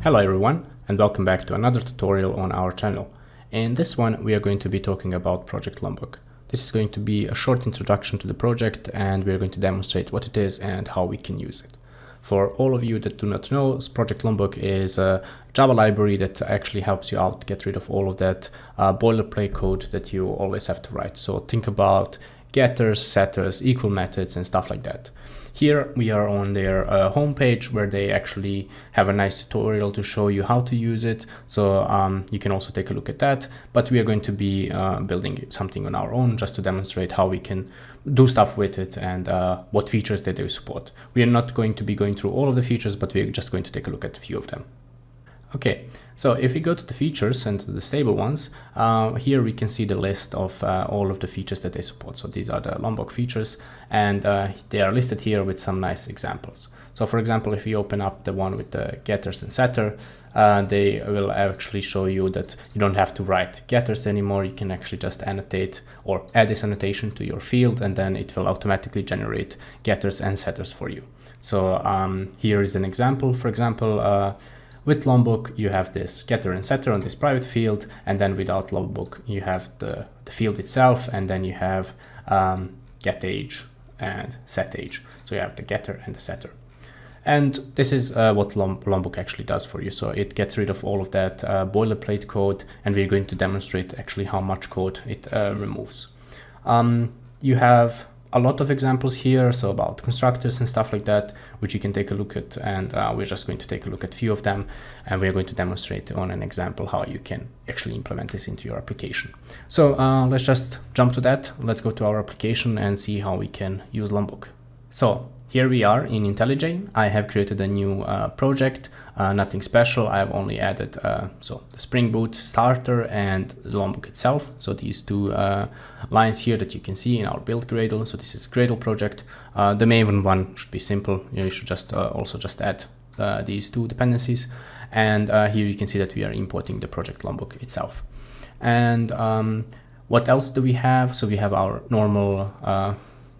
Hello everyone, and welcome back to another tutorial on our channel. In this one we are going to be talking about Project Lombok. This is going to be a short introduction to the project, and we are going to demonstrate what it is and how we can use it. For all of you that do not know, Project Lombok is a Java library that actually helps you out get rid of all of that boilerplate code that you always have to write. So think about getters, setters, equal methods and stuff like that. Here we are on their homepage, where they actually have a nice tutorial to show you how to use it. So you can also take a look at that, but we are going to be building something on our own just to demonstrate how we can do stuff with it and what features that they support. We are not going to be going through all of the features, but we're just going to take a look at a few of them. Okay, so if we go to the features and to the stable ones, here we can see the list of all of the features that they support. So these are the Lombok features, and they are listed here with some nice examples. So for example, if you open up the one with the getters and setter, they will actually show you that you don't have to write getters anymore. You can actually just annotate or add this annotation to your field, and then it will automatically generate getters and setters for you. So here is an example. For example, with Lombok, you have this getter and setter on this private field, and then without Lombok, you have the field itself, and then you have get age and set age. So you have the getter and the setter. And this is what Lombok actually does for you. So it gets rid of all of that boilerplate code, and we're going to demonstrate actually how much code it removes. You have a lot of examples here, so about constructors and stuff like that, which you can take a look at, and we're just going to take a look at a few of them, and we're going to demonstrate on an example how you can actually implement this into your application. So let's just jump to that. Let's go to our application and see how we can use Lombok. So here we are in IntelliJ. I have created a new project, nothing special. I have only added so the Spring Boot starter and the Lombok itself. So these two lines here that you can see in our build Gradle. So this is a Gradle project. The main one should be simple. You should just also just add these two dependencies. And here you can see that we are importing the Project Lombok itself. And what else do we have? So we have our normal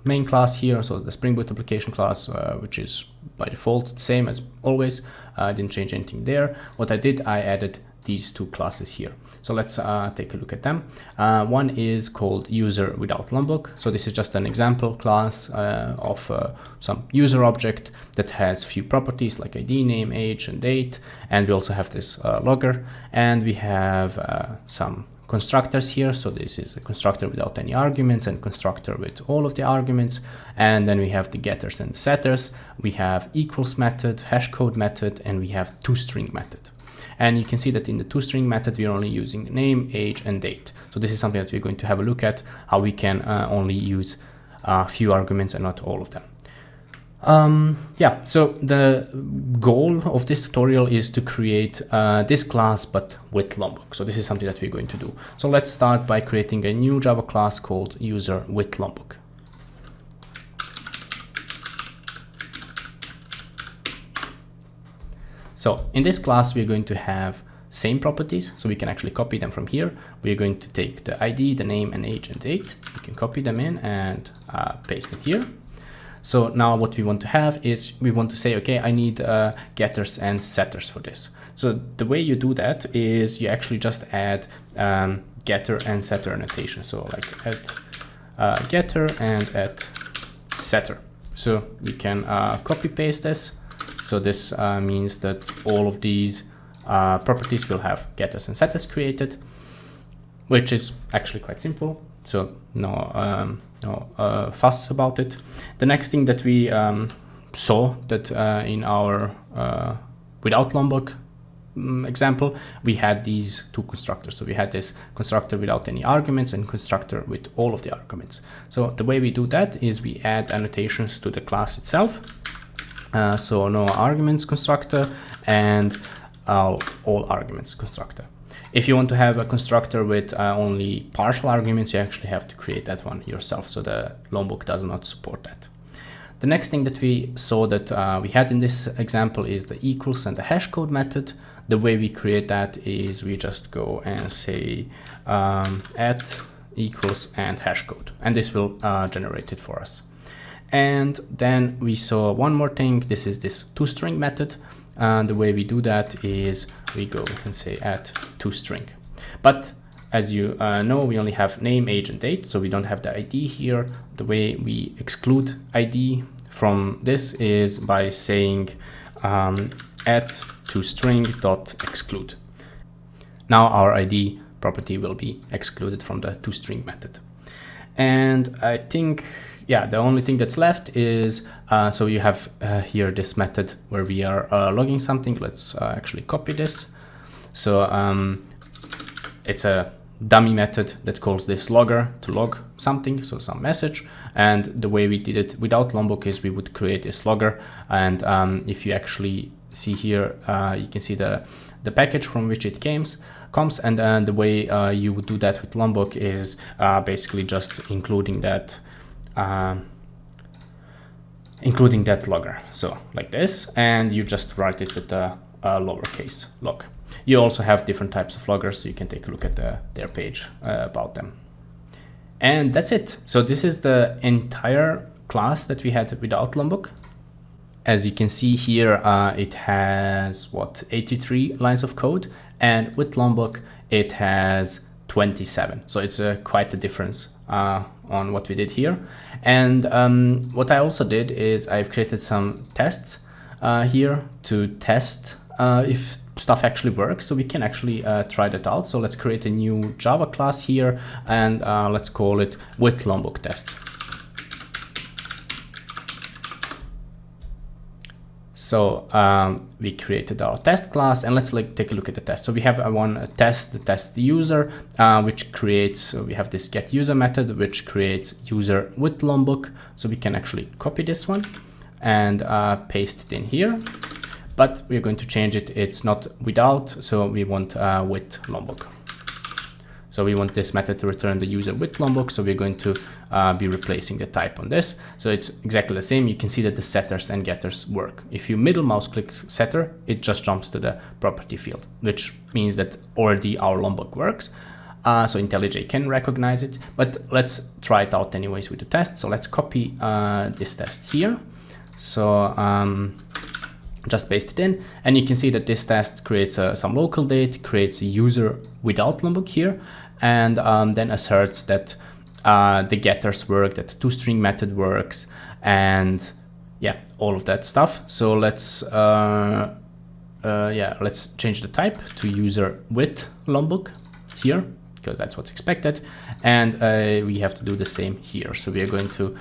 main class here, so the Spring Boot application class, which is by default the same as always. I didn't change anything there. What I did, I added these two classes here. So let's take a look at them. One is called user without Lombok. So this is just an example class of some user object that has few properties like ID, name, age, and date. And we also have this logger, and we have some constructors here. So this is a constructor without any arguments and constructor with all of the arguments. And then we have the getters and setters. We have equals method, hashcode method, and we have toString method. And you can see that in the toString method, we're only using the name, age, and date. So this is something that we're going to have a look at, how we can only use a few arguments and not all of them. Yeah, so the goal of this tutorial is to create this class, but with Lombok. So this is something that we're going to do. So let's start by creating a new Java class called user with Lombok. So in this class, we're going to have same properties, so we can actually copy them from here. We're going to take the ID, the name, and age and date. We can copy them in and paste them here. So now what we want to have is we want to say, okay, I need getters and setters for this. So the way you do that is you actually just add getter and setter annotation. So like add getter and add setter. So we can copy paste this. So this means that all of these properties will have getters and setters created, which is actually quite simple. So no fuss about it. The next thing that we saw that in our without Lombok example, we had these two constructors. So we had this constructor without any arguments and constructor with all of the arguments. So the way we do that is we add annotations to the class itself. So no arguments constructor and all arguments constructor. If you want to have a constructor with only partial arguments, you actually have to create that one yourself. So the Lombok does not support that. The next thing that we saw that we had in this example is the equals and the hashcode method. The way we create that is we just go and say add equals and hashcode, and this will generate it for us. And then we saw one more thing. This is this toString method. And the way we do that is we go and say add toString. But as you know, we only have name, age, and date, so we don't have the ID here. The way we exclude ID from this is by saying add toString.exclude. Now our ID property will be excluded from the toString method. And I think, yeah, the only thing that's left is, so you have here this method where we are logging something. Let's actually copy this. So it's a dummy method that calls this logger to log something, so some message. And the way we did it without Lombok is we would create this logger. And if you actually see here, you can see the package from which it comes. And the way you would do that with Lombok is basically just including that logger. So like this, and you just write it with a lowercase log. You also have different types of loggers, so you can take a look at their page about them. And that's it. So this is the entire class that we had without Lombok. As you can see here, it has 83 lines of code, and with Lombok it has 27. So it's quite a difference on what we did here. And what I also did is I've created some tests here to test if stuff actually works, so we can actually try that out. So let's create a new Java class here, and let's call it with Lombok test. So we created our test class, and let's take a look at the test. So we have one test, the test user, which creates, so we have this get user method, which creates user with Lombok. So we can actually copy this one and paste it in here. But we're going to change it. It's not without, so we want with Lombok. So we want this method to return the user with Lombok. So we're going to be replacing the type on this. So it's exactly the same. You can see that the setters and getters work. If you middle mouse click setter, it just jumps to the property field, which means that already our Lombok works. So IntelliJ can recognize it, but let's try it out anyways with the test. So let's copy this test here. So just paste it in, and you can see that this test creates some local date, creates a user without Lombok here, and then asserts that the getters work, that the toString method works, and yeah, all of that stuff. So let's let's change the type to user with Lombok here, because that's what's expected, and we have to do the same here. So we are going to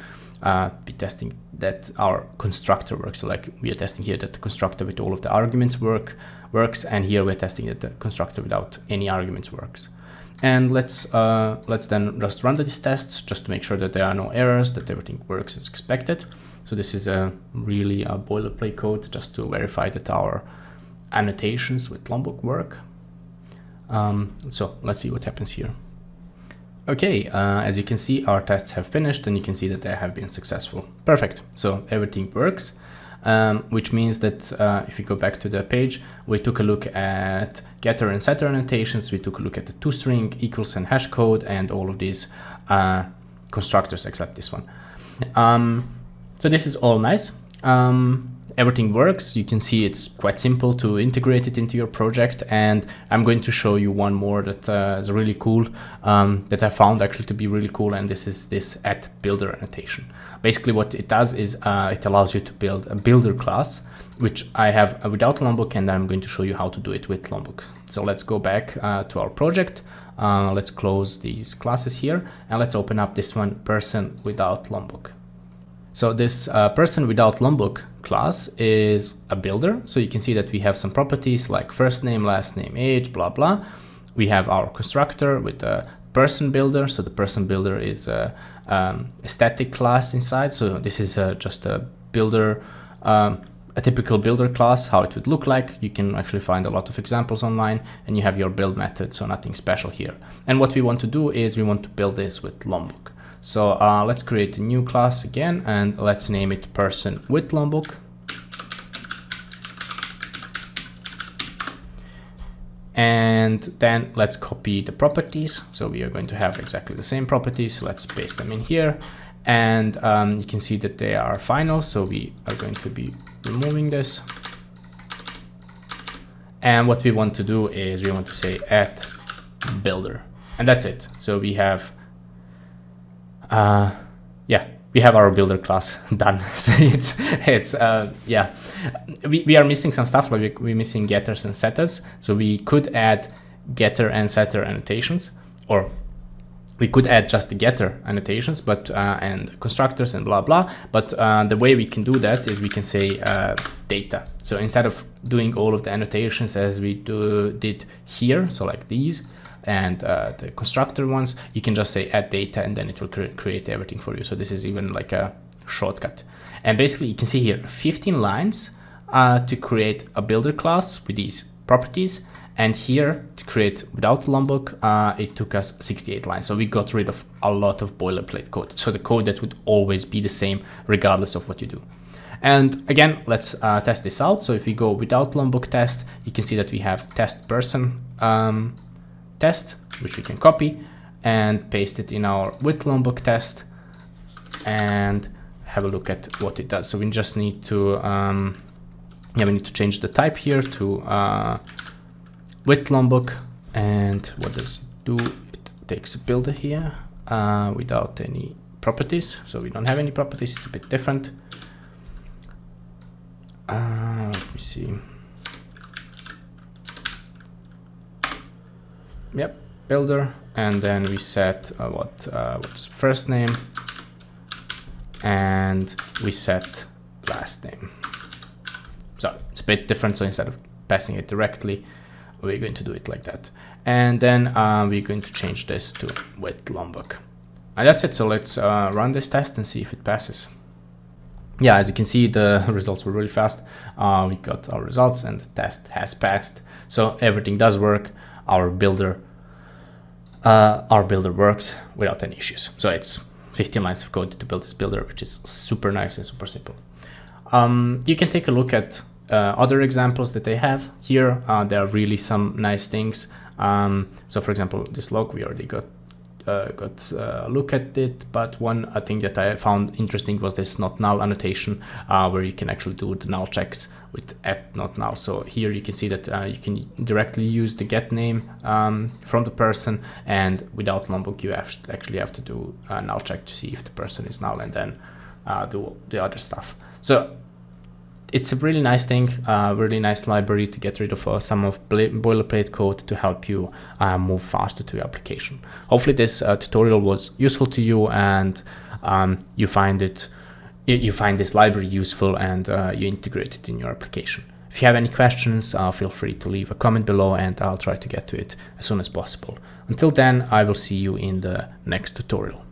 be testing that our constructor works. So like we are testing here that the constructor with all of the arguments works, and here we're testing that the constructor without any arguments works. And let's then just run these tests just to make sure that there are no errors, that everything works as expected. So this is a really boilerplate code just to verify that our annotations with Lombok work. So let's see what happens here. Okay, as you can see, our tests have finished, and you can see that they have been successful. Perfect. So everything works, which means that if we go back to the page, we took a look at getter and setter annotations. We took a look at the toString, equals, and hash code, and all of these constructors except this one. So this is all nice. Everything works. You can see it's quite simple to integrate it into your project, and I'm going to show you one more that is really cool, that I found actually to be really cool, and this is this @builder annotation. Basically what it does is it allows you to build a builder class, which I have without Lombok, and I'm going to show you how to do it with Lombok. So let's go back to our project. Let's close these classes here, and let's open up this one, person without Lombok. So this person without Lombok class is a builder. So you can see that we have some properties like first name, last name, age, blah, blah. We have our constructor with a person builder. So the person builder is a static class inside. So this is just a builder, a typical builder class, how it would look like. You can actually find a lot of examples online, and you have your build method. So nothing special here. And what we want to do is we want to build this with Lombok. So let's create a new class again, and let's name it person with Lombok. And then let's copy the properties. So we are going to have exactly the same properties. Let's paste them in here. And you can see that they are final. So we are going to be removing this. And what we want to do is we want to say add builder, and that's it. So we have, we have our builder class done. So we are missing some stuff, like we're missing getters and setters. So we could add getter and setter annotations, or we could add just the getter annotations, but and constructors and blah blah. But the way we can do that is we can say data. So instead of doing all of the annotations as we did here, so like these and the constructor ones, you can just say add data, and then it will create everything for you. So this is even like a shortcut. And basically you can see here 15 lines to create a builder class with these properties. And here to create without Lombok, it took us 68 lines. So we got rid of a lot of boilerplate code. So the code that would always be the same regardless of what you do. And again, let's test this out. So if we go without Lombok test, you can see that we have test person test, which we can copy and paste it in our with Lombok test and have a look at what it does. So we just need to, we need to change the type here to with Lombok. And what does it do? It takes a builder here without any properties. So we don't have any properties. It's a bit different. Let me see. Yep, builder, and then we set what's first name, and we set last name. So it's a bit different. So instead of passing it directly, we're going to do it like that. And then we're going to change this to with Lombok. And that's it. So let's run this test and see if it passes. Yeah, as you can see, the results were really fast. We got our results and the test has passed. So everything does work. Our builder works without any issues. So it's 15 lines of code to build this builder, which is super nice and super simple. You can take a look at other examples that they have here. There are really some nice things. So for example, this log, we already got a look at it, but one thing that I found interesting was this not null annotation, where you can actually do the null checks with at not null. So here you can see that you can directly use the get name from the person, and without Lombok you actually have to do a null check to see if the person is null, and then do the other stuff. So it's a really nice thing, really nice library to get rid of some of boilerplate code to help you move faster to your application. Hopefully this tutorial was useful to you, and you find this library useful, and you integrate it in your application. If you have any questions, feel free to leave a comment below, and I'll try to get to it as soon as possible. Until then, I will see you in the next tutorial.